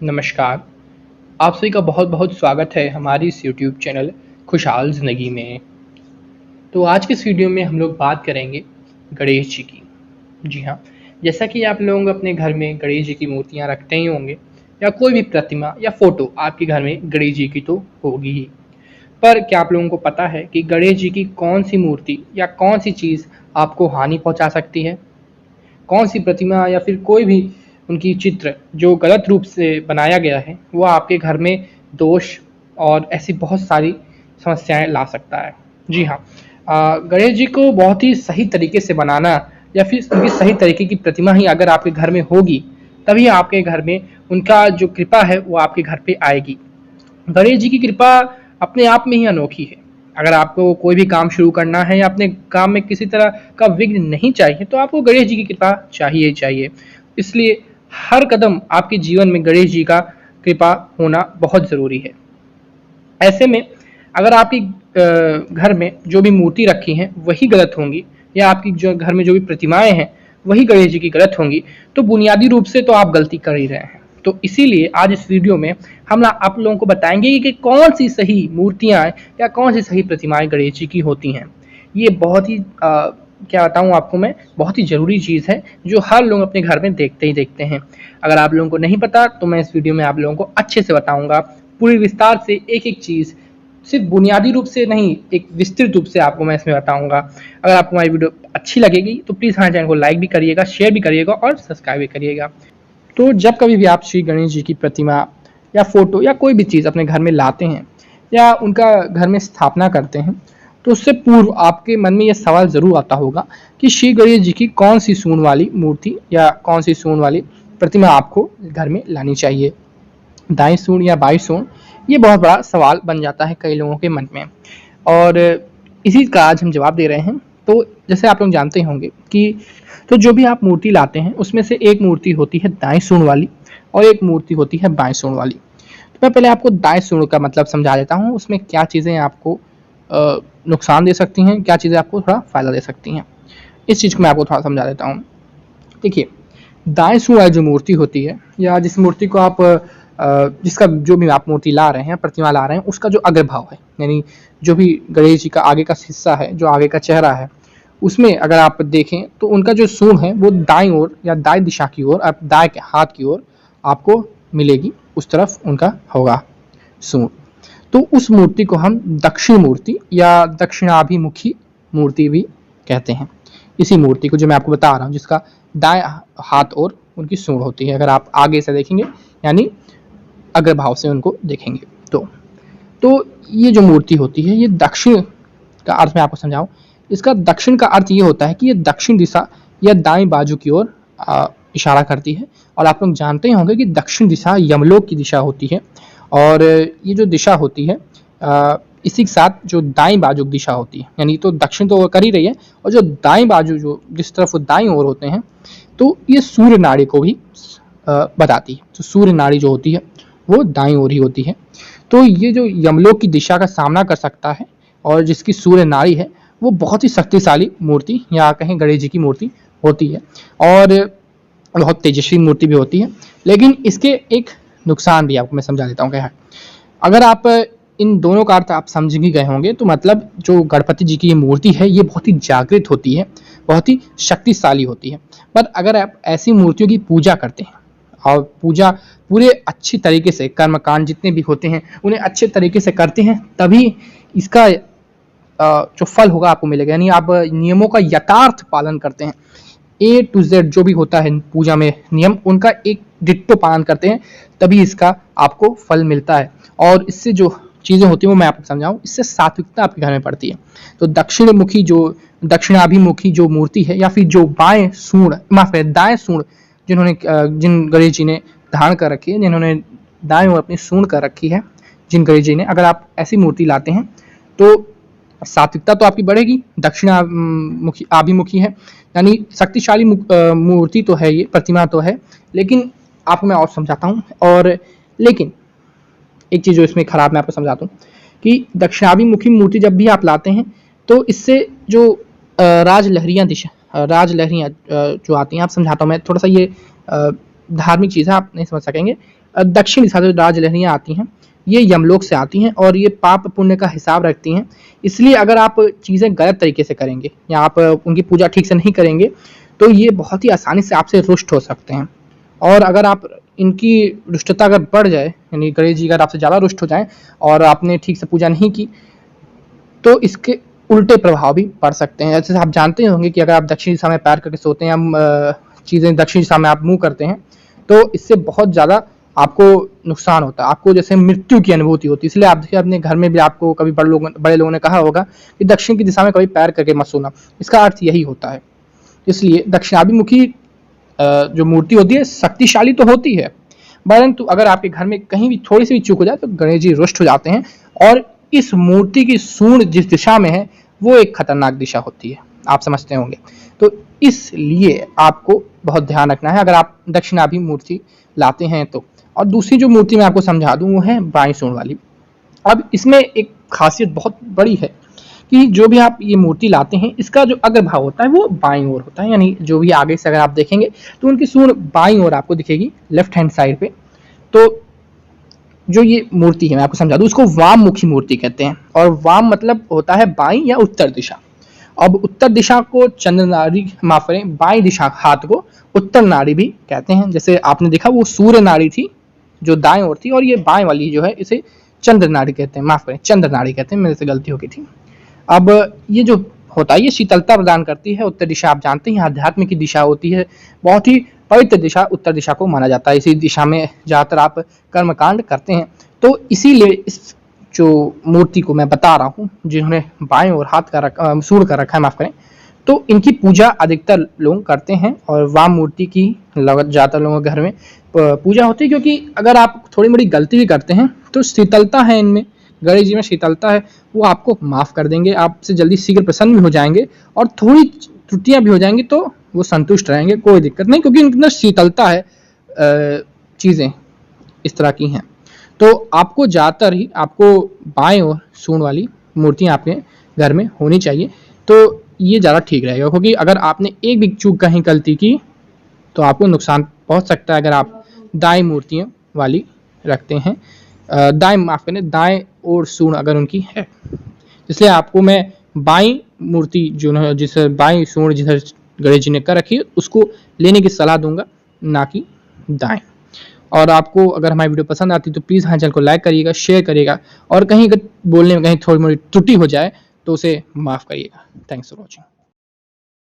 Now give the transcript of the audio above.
नमस्कार। आप सभी का बहुत-बहुत स्वागत है हमारी इस यूट्यूब चैनल खुशहाल ज़िंदगी में। तो आज के इस वीडियो में हम लोग बात करेंगे गणेश जी की। जी हाँ, जैसा कि आप लोग अपने घर में गणेश जी की मूर्तियाँ रखते ही होंगे या कोई भी प्रतिमा या फ़ोटो आपके घर में गणेश जी की तो होगी ही। पर क्या आप लोगों को पता है कि गणेश जी की कौन-सी मूर्ति या कौन-सी चीज़ आपको हानि पहुँचा सकती है? कौन-सी प्रतिमा या फिर कोई भी उनकी चित्र जो गलत रूप से बनाया गया है, वो आपके घर में दोष और ऐसी बहुत सारी समस्याएँ ला सकता है। जी हाँ, गणेश जी को बहुत ही सही तरीके से बनाना या फिर उनकी सही तरीके की प्रतिमा ही अगर आपके घर में होगी, तभी आपके घर में उनका जो कृपा है, वो आपके घर पे आएगी। गणेश जी की कृपा अपने आप में ही अनोखी है। अगर आपको कोई भी काम शुरू करना है या अपने काम में किसी तरह का विघ्न नहीं चाहिए, तो आपको गणेश जी की कृपा चाहिए ही चाहिए। इसलिए हर कदम आपके जीवन में गणेश जी का कृपा होना बहुत ज़रूरी है। ऐसे में अगर आपकी घर में जो भी मूर्ति रखी हैं वही गलत होंगी या आपकी जो घर में जो भी प्रतिमाएँ हैं वही गणेश जी की गलत होंगी, तो बुनियादी रूप से तो आप गलती कर ही रहे हैं। तो इसीलिए आज इस वीडियो में हम आप लोगों को बताएँगे कि कौन-सी सही मूर्तियाँ या कौन-सी सही प्रतिमाएँ गणेश जी की होती हैं। ये बहुत ही क्या बताऊँ आपको मैं, बहुत ही ज़रूरी चीज़ है जो हर लोग अपने घर में देखते ही देखते हैं। अगर आप लोगों को नहीं पता तो मैं इस वीडियो में आप लोगों को अच्छे से बताऊँगा, पूरी विस्तार से एक-एक चीज़, सिर्फ बुनियादी रूप से नहीं, एक विस्तृत रूप से आपको मैं इसमें बताऊँगा। अगर आपको हमारी वीडियो अच्छी लगेगी तो प्लीज़ हमारे चैनल को लाइक भी करिएगा, शेयर भी करिएगा और सब्सक्राइब भी करिएगा। तो जब कभी भी आप श्री गणेश जी की प्रतिमा या फ़ोटो या कोई भी चीज़ अपने घर में लाते हैं या उनका घर में स्थापना करते हैं, तो उससे पूर्व आपके मन में ये सवाल ज़रूर आता होगा कि श्री गणेश जी की कौन-सी सूंड वाली मूर्ति या कौन-सी सूंड वाली प्रतिमा आपको घर में लानी चाहिए। दाईं सूंड या बाईं सूंड, ये बहुत बड़ा सवाल बन जाता है कई लोगों के मन में और इसी का आज हम जवाब दे रहे हैं। तो जैसे आप लोग जानते होंगे कि तो जो भी आप मूर्ति लाते हैं उसमें से एक मूर्ति होती है दाईं सूंड वाली और एक मूर्ति होती है बाईं सूंड वाली। तो मैं पहले आपको दाएं सूंड का मतलब समझा देता हूँ, उसमें क्या चीज़ें आपको नुकसान दे सकती हैं, क्या चीज़ें आपको थोड़ा फ़ायदा दे सकती हैं। इस चीज़ को मैं आपको थोड़ा समझा देता हूँ। देखिए, दाएं सूंड वाली जो मूर्ति होती है या जिस मूर्ति को आप जिसका जो भी आप मूर्ति ला रहे हैं, प्रतिमा ला रहे हैं, उसका जो अग्रभाव है, यानी जो भी गणेश जी का आगे का हिस्सा है, जो आगे का चेहरा है, उसमें अगर आप देखें तो उनका जो सूंड है वो दाईं ओर या दाएं दिशा की ओर, आप दाएं के हाथ की ओर आपको मिलेगी, उस तरफ उनका होगा सूंड। तो उस मूर्ति को हम दक्षिण मूर्ति या दक्षिणाभिमुखी मूर्ति भी कहते हैं। इसी मूर्ति को जो मैं आपको बता रहा हूँ, जिसका दाएं हाथ ओर उनकी सूंड होती है, अगर आप आगे से देखेंगे यानी अग्रभाव से उनको देखेंगे तो ये जो मूर्ति होती है, ये दक्षिण का अर्थ मैं आपको समझाऊं। इसका दक्षिण का अर्थ ये होता है कि ये दक्षिण दिशा या दाएं बाजू की ओर इशारा करती है। और आप लोग जानते होंगे कि दक्षिण दिशा यमलोक की दिशा होती है और ये जो दिशा होती है इसी के साथ जो दाएं बाजू की दिशा होती है, यानी तो दक्षिण तो कर ही रही है और जो दाएं बाजू जो जिस तरफ वो दाएं ओर होते हैं, तो ये सूर्य नाड़ी को भी बताती है। तो सूर्य नाड़ी जो होती है वो दाईं ओर ही होती है। तो ये जो यमलोक की दिशा का सामना कर सकता है और जिसकी सूर्य नाड़ी है, वो बहुत ही शक्तिशाली मूर्ति या कहें गणेश जी की मूर्ति होती है और बहुत तेजस्वी मूर्ति भी होती है। लेकिन इसके एक नुकसान भी आपको मैं समझा देता हूँ क्या है। अगर आप इन दोनों का अर्थ आप समझ ही गए होंगे, तो मतलब जो गणपति जी की ये मूर्ति है, ये बहुत ही जागृत होती है, बहुत ही शक्तिशाली होती है। पर अगर आप ऐसी मूर्तियों की पूजा करते हैं और पूजा पूरे अच्छी तरीके से, कर्मकांड जितने भी होते हैं उन्हें अच्छे तरीके से करते हैं, तभी इसका जो फल होगा आपको मिलेगा। यानी आप नियमों का यथार्थ पालन करते हैं, ए टू जेड जो भी होता है पूजा में नियम, उनका एक डिट्टो पालन करते हैं, तभी इसका आपको फल मिलता है। और इससे जो चीज़ें होती हैं वो मैं आपको समझाऊं, इससे सात्विकता आपके घर में पड़ती है। तो दक्षिणमुखी जो दक्षिणाभिमुखी जो मूर्ति है या फिर जो बाएं सूंड, माफ करें दाएं सूंड जिन्होंने जिन गणेश जी ने धारण कर रखी है, जिन्होंने दाएं ओर अपनी सूंड कर रखी है, जिन गणेश जी ने, अगर आप ऐसी मूर्ति लाते हैं तो सात्विकता तो आपकी बढ़ेगी। दक्षिणाभिमुखी अभिमुखी है यानी शक्तिशाली मूर्ति तो है, ये प्रतिमा तो है, लेकिन आपको मैं और समझाता हूँ। और लेकिन एक चीज़ जो इसमें खराब मैं आपको समझाता हूँ कि दक्षिणाभिमुखी मूर्ति जब भी आप लाते हैं तो इससे जो राजलहरियाँ जो आती हैं, आप समझाता हूँ मैं थोड़ा सा, ये धार्मिक चीज़ है, आप नहीं समझ सकेंगे। दक्षिण दिशा से जो राजलहरियाँ आती हैं ये यमलोक से आती हैं और ये पाप पुण्य का हिसाब रखती हैं। इसलिए अगर आप चीज़ें गलत तरीके से करेंगे या आप उनकी पूजा ठीक से नहीं करेंगे तो ये बहुत ही आसानी से आपसे रुष्ट हो सकते हैं। और अगर आप इनकी रुष्टता अगर बढ़ जाए, यानी गणेश जी अगर आपसे ज़्यादा रुष्ट हो जाएं और आपने ठीक से पूजा नहीं की तो इसके उल्टे प्रभाव भी पड़ सकते हैं। जैसे आप जानते होंगे कि अगर आप दक्षिण दिशा में पैर करके सोते हैं या चीज़ें दक्षिण दिशा में आप मुंह करते हैं तो इससे बहुत ज़्यादा आपको नुकसान होता है, आपको जैसे मृत्यु की अनुभूति होती है। इसलिए आप देखिए अपने घर में भी आपको कभी बड़े लोगों ने कहा होगा कि दक्षिण की दिशा में कभी पैर करके मत सोना, इसका अर्थ यही होता है। इसलिए दक्षिणाभिमुखी जो मूर्ति होती है शक्तिशाली तो होती है, परंतु अगर आपके घर में कहीं भी थोड़ी सी भी चूक हो जाए तो गणेश जी रुष्ट हो जाते हैं। और इस मूर्ति की सूंड जिस दिशा में है वो एक खतरनाक दिशा होती है, आप समझते होंगे। तो इसलिए आपको बहुत ध्यान रखना है अगर आप दक्षिणाभिमुखी मूर्ति लाते हैं तो। और दूसरी जो मूर्ति मैं आपको समझा दूं वो है बाईं सूंड वाली। अब इसमें एक खासियत बहुत बड़ी है कि जो भी आप ये मूर्ति लाते हैं इसका जो अग्रभाग होता है वो बाईं ओर होता है, यानी जो भी आगे से अगर आप देखेंगे तो उनकी सूंड बाईं ओर आपको दिखेगी, लेफ्ट हैंड साइड पे। तो जो ये मूर्ति है मैं आपको समझा दूं, उसको वाममुखी मूर्ति कहते हैं। और वाम मतलब होता है बाईं या उत्तर दिशा। अब उत्तर दिशा को चंद्र नाड़ी, माफ करें, बाईं दिशा हाथ को उत्तर नाड़ी भी कहते हैं। जैसे आपने देखा वो सूर्य नाड़ी थी जो दाएं ओर थी और ये बाएं वाली जो है इसे चंद्र नाड़ी कहते हैं, माफ करें चंद्र नाड़ी कहते हैं, मेरे से गलती हो गई थी। अब ये जो होता है ये शीतलता प्रदान करती है। उत्तर दिशा आप जानते हैं आध्यात्म की दिशा होती है, बहुत ही पवित्र दिशा उत्तर दिशा को माना जाता है। इसी दिशा में ज़्यादातर आप कर्मकांड करते हैं। तो इसीलिए इस जो मूर्ति को मैं बता रहा हूँ जिन्होंने बाएं और हाथ का सूंड कर रखा है, माफ करें, तो इनकी पूजा अधिकतर लोग करते हैं। और वाम मूर्ति की ज़्यादातर लोगों के घर में पूजा होती है, क्योंकि अगर आप थोड़ी बड़ी गलती भी करते हैं तो शीतलता है इनमें, गणेश जी में शीतलता है, वो आपको माफ़ कर देंगे, आपसे जल्दी शीघ्र प्रसन्न भी हो जाएंगे। और थोड़ी त्रुटियां भी हो जाएंगी तो वो संतुष्ट रहेंगे, कोई दिक्कत नहीं, क्योंकि उनके अंदर शीतलता है। चीज़ें इस तरह की हैं। तो आपको ज़्यादातर ही आपको बाएं और सूंड वाली मूर्तियाँ आपके घर में होनी चाहिए, तो ये ज़्यादा ठीक रहेगा। क्योंकि अगर आपने एक भी चूक कहीं गलती की तो आपको नुकसान पहुंच सकता है अगर आप दाएं मूर्तियों वाली रखते हैं, दाएं माफ करें दाएं और सूंड अगर उनकी है। इसलिए आपको मैं बाईं मूर्ति जो है जिसे बाईं सूंड जिधर गणेश जी ने कर रखी है उसको लेने की सलाह दूंगा, ना कि दाएं। और आपको अगर हमारी वीडियो पसंद आती है तो प्लीज़ हमारे चैनल को लाइक करिएगा, शेयर करिएगा, और कहीं अगर बोलने में कहीं थोड़ी मोड़ी त्रुटि हो जाए तो उसे माफ़ करिएगा। Thanks for watching.